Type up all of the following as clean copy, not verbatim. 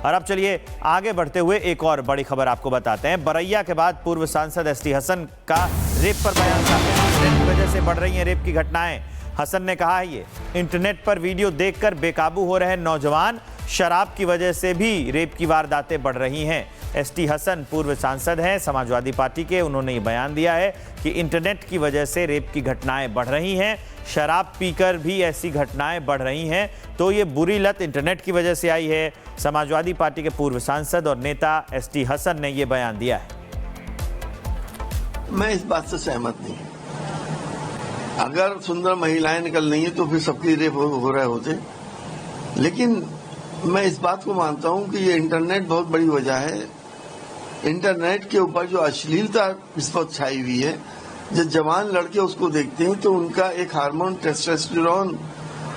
और अब चलिए आगे बढ़ते हुए एक और बड़ी खबर आपको बताते हैं। बरैया के बाद पूर्व सांसद एसटी हसन का रेप पर बयान सामने आया। इंटरनेट की वजह से बढ़ रही हैं रेप की घटनाएं। हसन ने कहा है ये इंटरनेट पर वीडियो देखकर बेकाबू हो रहे नौजवान, शराब की वजह से भी रेप की वारदातें बढ़ रही हैं। एसटी हसन पूर्व सांसद हैं समाजवादी पार्टी के। उन्होंने ये बयान दिया है कि इंटरनेट की वजह से रेप की घटनाएं बढ़ रही हैं, शराब पीकर भी ऐसी घटनाएं बढ़ रही हैं। तो ये बुरी लत इंटरनेट की वजह से आई है। समाजवादी पार्टी के पूर्व सांसद और नेता एसटी हसन ने ये बयान दिया है। मैं इस बात से सहमत नहीं। अगर सुंदर महिलाएं निकल रही हैं तो फिर सबके रेप हो रहे होते, लेकिन मैं इस बात को मानता हूं कि ये इंटरनेट बहुत बड़ी वजह है। इंटरनेट के ऊपर जो अश्लीलता इस पर छाई हुई है, जब जवान लड़के उसको देखते हैं तो उनका एक हार्मोन टेस्टोस्टेरोन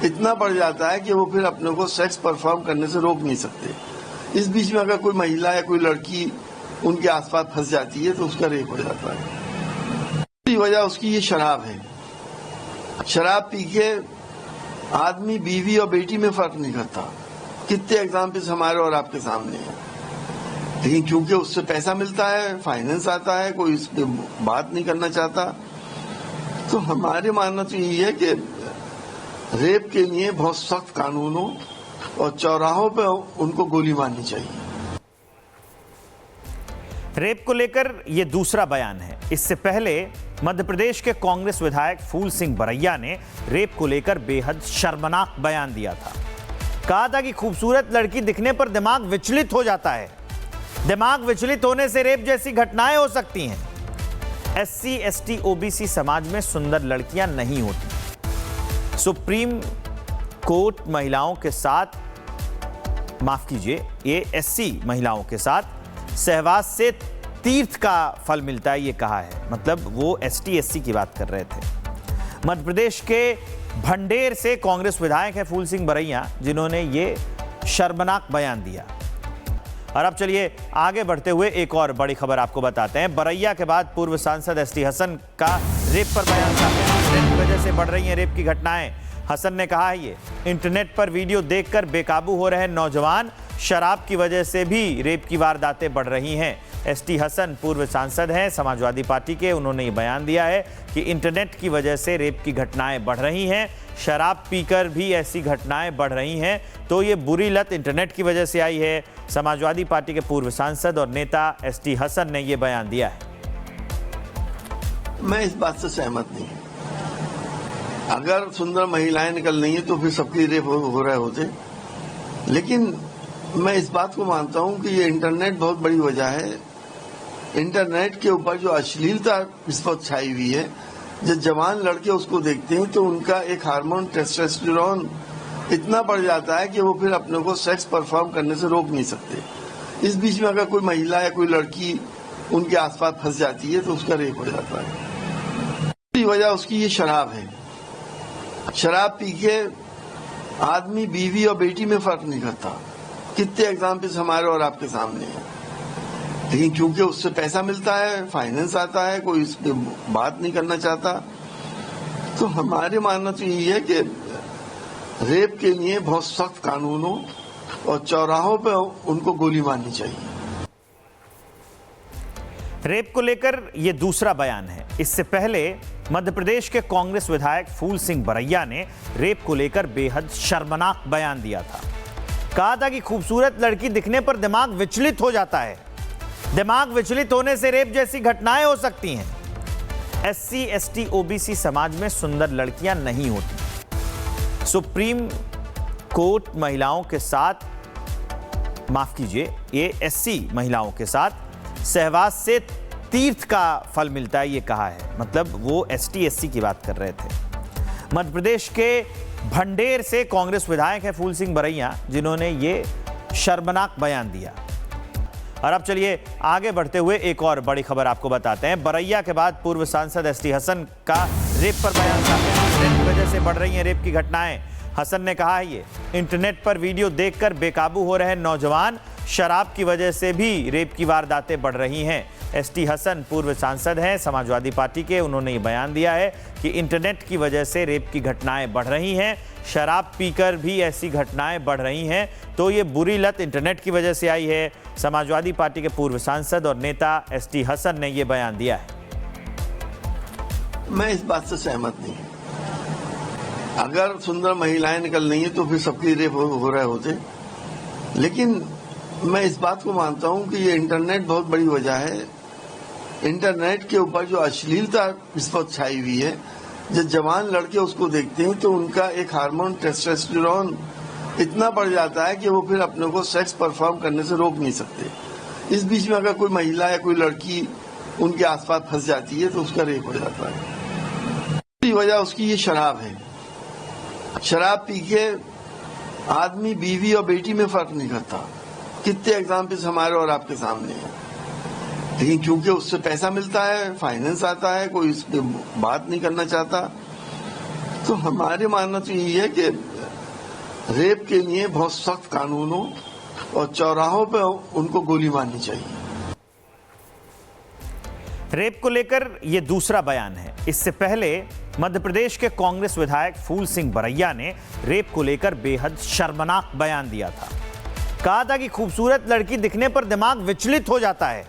इतना बढ़ जाता है कि वो फिर अपने को सेक्स परफॉर्म करने से रोक नहीं सकते। इस बीच में अगर कोई महिला या कोई लड़की उनके आसपास फंस जाती है तो उसका रेप हो जाता है। दूसरी वजह उसकी ये शराब है। शराब पी के आदमी बीवी और बेटी में फर्क नहीं करता। कितने एग्जाम्पल्स हमारे और आपके सामने हैं, लेकिन क्योंकि उससे पैसा मिलता है, फाइनेंस आता है, कोई इस पे बात नहीं करना चाहता। तो हमारे मानना तो यही है कि रेप के लिए बहुत सख्त कानून हो और चौराहों पे उनको गोली मारनी चाहिए। रेप को लेकर यह दूसरा बयान है। इससे पहले मध्य प्रदेश के कांग्रेस विधायक फूल सिंह बरैया ने रेप को लेकर बेहद शर्मनाक बयान दिया था। कहा था कि खूबसूरत लड़की दिखने पर दिमाग विचलित हो जाता है। दिमाग विचलित होने से रेप जैसी घटनाएं हो सकती हैं। एससी, एसटी, ओबीसी समाज में सुंदर लड़कियां नहीं होती। सुप्रीम कोर्ट महिलाओं के साथ, माफ कीजिए, ये एससी महिलाओं के साथ सहवास से तीर्थ का फल मिलता है, ये कहा है। मतलब वो एसटी, एससी की बात कर रहे थे। मध्य प्रदेश के भंडेर से कांग्रेस विधायक है फूल सिंह बरैया, जिन्होंने ये शर्मनाक बयान दिया। और अब चलिए आगे बढ़ते हुए एक और बड़ी खबर आपको बताते हैं। बरैया के बाद पूर्व सांसद एसटी हसन का रेप पर बयान सामने आया। इंटरनेट की वजह से बढ़ रही हैं रेप की घटनाएं। हसन ने कहा है ये इंटरनेट पर वीडियो देखकर बेकाबू हो रहे नौजवान, शराब की वजह से भी रेप की वारदातें बढ़ रही हैं। एसटी हसन पूर्व सांसद हैं समाजवादी पार्टी के। उन्होंने ये बयान दिया है कि इंटरनेट की वजह से रेप की घटनाएं बढ़ रही हैं, शराब पीकर भी ऐसी घटनाएं बढ़ रही हैं। तो ये बुरी लत इंटरनेट की वजह से आई है। समाजवादी पार्टी के पूर्व सांसद और नेता एसटी हसन ने ये बयान दिया है। मैं इस बात से सहमत नहीं। अगर सुंदर महिलाएं निकल रही हैं तो फिर सबके रेप हो रहे होते, लेकिन मैं इस बात को मानता हूं कि ये इंटरनेट बहुत बड़ी वजह है। इंटरनेट के ऊपर जो अश्लीलता इस पर छाई हुई है, जब जवान लड़के उसको देखते हैं तो उनका एक हार्मोन टेस्टोस्टेरोन इतना बढ़ जाता है कि वो फिर अपने को सेक्स परफॉर्म करने से रोक नहीं सकते। इस बीच में अगर कोई महिला या कोई लड़की उनके आसपास फंस जाती है तो उसका रेप हो जाता है। दूसरी वजह उसकी ये शराब है। शराब पी के आदमी बीवी और बेटी में फर्क नहीं करता। कितने एग्जाम्पल्स हमारे और आपके सामने हैं, लेकिन क्योंकि उससे पैसा मिलता है, फाइनेंस आता है, कोई इस पे बात नहीं करना चाहता। तो हमारे मानना तो यही है कि रेप के लिए बहुत सख्त कानून हो और चौराहों पे उनको गोली मारनी चाहिए। रेप को लेकर यह दूसरा बयान है। इससे पहले मध्य प्रदेश के कांग्रेस विधायक फूल सिंह बरैया ने रेप को लेकर बेहद शर्मनाक बयान दिया था। कहा था कि खूबसूरत लड़की दिखने पर दिमाग विचलित हो जाता है। दिमाग विचलित होने से रेप जैसी घटनाएं हो सकती हैं। एससी, एसटी, ओबीसी समाज में सुंदर लड़कियां नहीं होती। सुप्रीम कोर्ट महिलाओं के साथ, माफ कीजिए, ये एससी महिलाओं के साथ सहवास से तीर्थ का फल मिलता है, ये कहा है। मतलब वो एसटी, एससी की बात कर रहे थे। मध्य प्रदेश के भंडेर से कांग्रेस विधायक है फूल सिंह बरैया, जिन्होंने ये शर्मनाक बयान दिया। और अब चलिए आगे बढ़ते हुए एक और बड़ी खबर आपको बताते हैं। बरैया के बाद पूर्व सांसद एसटी हसन का रेप पर बयान सामने आया। इंटरनेट की वजह से बढ़ रही हैं रेप की घटनाएं। हसन ने कहा है ये इंटरनेट पर वीडियो देखकर बेकाबू हो रहे नौजवान, शराब की वजह से भी रेप की वारदातें बढ़ रही हैं। एसटी हसन पूर्व सांसद हैं समाजवादी पार्टी के। उन्होंने ये बयान दिया है कि इंटरनेट की वजह से रेप की घटनाएं बढ़ रही हैं, शराब पीकर भी ऐसी घटनाएं बढ़ रही हैं, तो ये बुरी लत इंटरनेट की वजह से आई है। समाजवादी पार्टी के पूर्व सांसद और नेता एसटी हसन ने ये बयान दिया है। मैं इस बात से सहमत नहीं। अगर सुंदर महिलाएं निकल रही हैं तो फिर सबके रेप हो रहे होते। लेकिन मैं इस बात को मानता हूं कि ये इंटरनेट बहुत बड़ी वजह है। इंटरनेट के ऊपर जो अश्लीलता इस वक्त छाई हुई है, जब जवान लड़के उसको देखते हैं तो उनका एक हार्मोन टेस्टोस्टेरोन इतना बढ़ जाता है कि वो फिर अपने को सेक्स परफॉर्म करने से रोक नहीं सकते। इस बीच में अगर कोई महिला या कोई लड़की उनके आसपास फंस जाती है तो उसका रेप हो जाता है। दूसरी वजह उसकी ये शराब है। शराब पी के आदमी बीवी और बेटी में फर्क नहीं करता। कितने एग्जाम्पल्स हमारे और आपके सामने हैं। लेकिन क्योंकि उससे पैसा मिलता है, फाइनेंस आता है, कोई इस पे बात नहीं करना चाहता। तो हमारे मानना तो यही है कि रेप के लिए बहुत सख्त कानून हो और चौराहों पे उनको गोली मारनी चाहिए। रेप को लेकर यह दूसरा बयान है। इससे पहले मध्य प्रदेश के कांग्रेस विधायक फूल सिंह बरैया ने रेप को लेकर बेहद शर्मनाक बयान दिया था। कहा था कि खूबसूरत लड़की दिखने पर दिमाग विचलित हो जाता है।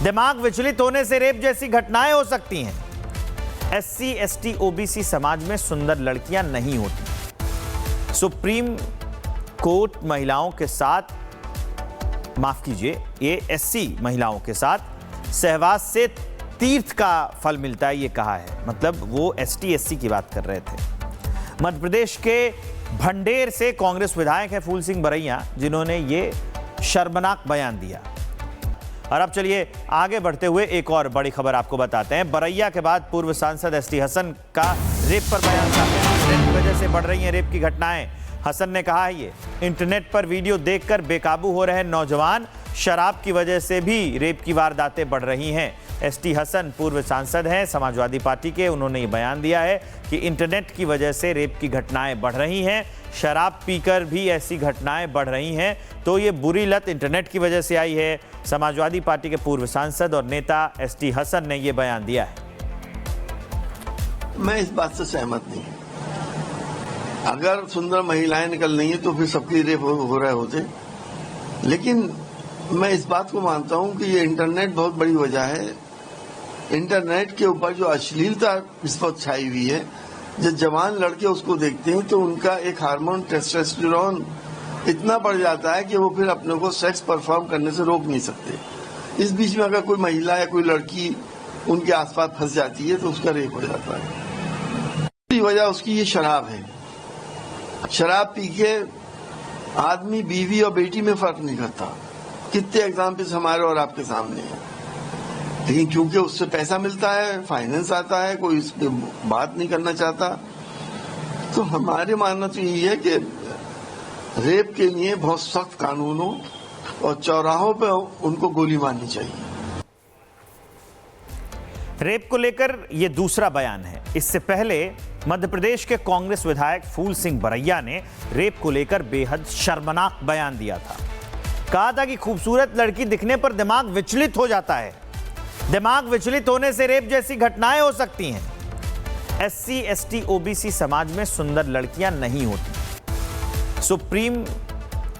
दिमाग विचलित होने से रेप जैसी घटनाएं हो सकती हैं। एससी, एसटी, ओबीसी समाज में सुंदर लड़कियां नहीं होती। सुप्रीम कोर्ट महिलाओं के साथ, माफ कीजिए, ये एससी महिलाओं के साथ सहवास से तीर्थ का फल मिलता है, ये कहा है। मतलब वो एसटी, एससी की बात कर रहे थे। मध्य प्रदेश के भंडेर से कांग्रेस विधायक है फूल सिंह बरैया, जिन्होंने ये शर्मनाक बयान दिया। और अब चलिए आगे बढ़ते हुए एक और बड़ी खबर आपको बताते हैं। बरैया के बाद पूर्व सांसद एसटी हसन का रेप पर बयान सामने आया। इंटरनेट की वजह से बढ़ रही हैं रेप की घटनाएं। हसन ने कहा है ये इंटरनेट पर वीडियो देखकर बेकाबू हो रहे नौजवान, शराब की वजह से भी रेप की वारदातें बढ़ रही हैं। एसटी हसन पूर्व सांसद हैं समाजवादी पार्टी के। उन्होंने ये बयान दिया है कि इंटरनेट की वजह से रेप की घटनाएं बढ़ रही हैं, शराब पीकर भी ऐसी घटनाएं बढ़ रही हैं, तो ये बुरी लत इंटरनेट की वजह से आई है। समाजवादी पार्टी के पूर्व सांसद और नेता एसटी हसन ने ये बयान दिया है। मैं इस बात से सहमत नहीं। अगर सुंदर महिलाएं निकल रही हैं तो फिर सबके रेप हो रहे होते। लेकिन मैं इस बात को मानता हूं कि ये इंटरनेट बहुत बड़ी वजह है। इंटरनेट के ऊपर जो अश्लीलता इस वक्त छाई हुई है, जब जवान लड़के उसको देखते हैं तो उनका एक हार्मोन टेस्टोस्टेरोन इतना बढ़ जाता है कि वो फिर अपने को सेक्स परफॉर्म करने से रोक नहीं सकते। इस बीच में अगर कोई महिला या कोई लड़की उनके आसपास फंस जाती है तो उसका रेप हो जाता है। दूसरी वजह उसकी ये शराब है। शराब पी के आदमी बीवी और बेटी में फर्क नहीं करता। कितने एग्जाम्पल्स हमारे और आपके सामने हैं। लेकिन क्योंकि उससे पैसा मिलता है, फाइनेंस आता है, कोई इस पे बात नहीं करना चाहता। तो हमारे मानना तो यही है कि रेप के लिए बहुत सख्त कानून हो और चौराहों पे उनको गोली मारनी चाहिए। रेप को लेकर यह दूसरा बयान है। इससे पहले मध्य प्रदेश के कांग्रेस विधायक फूल सिंह बरैया ने रेप को लेकर बेहद शर्मनाक बयान दिया था। कहा था कि खूबसूरत लड़की दिखने पर दिमाग विचलित हो जाता है। दिमाग विचलित होने से रेप जैसी घटनाएं हो सकती हैं। एससी, एसटी, ओबीसी समाज में सुंदर लड़कियां नहीं होती। सुप्रीम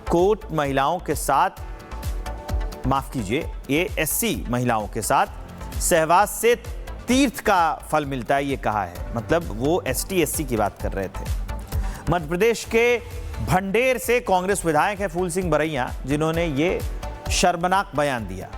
कोर्ट महिलाओं के साथ, माफ कीजिए, ये एससी महिलाओं के साथ सहवास से तीर्थ का फल मिलता है, ये कहा है। मतलब वो एसटी, एससी की बात कर रहे थे। मध्य प्रदेश के भंडेर से कांग्रेस विधायक है फूल सिंह बरैया, जिन्होंने ये शर्मनाक बयान दिया।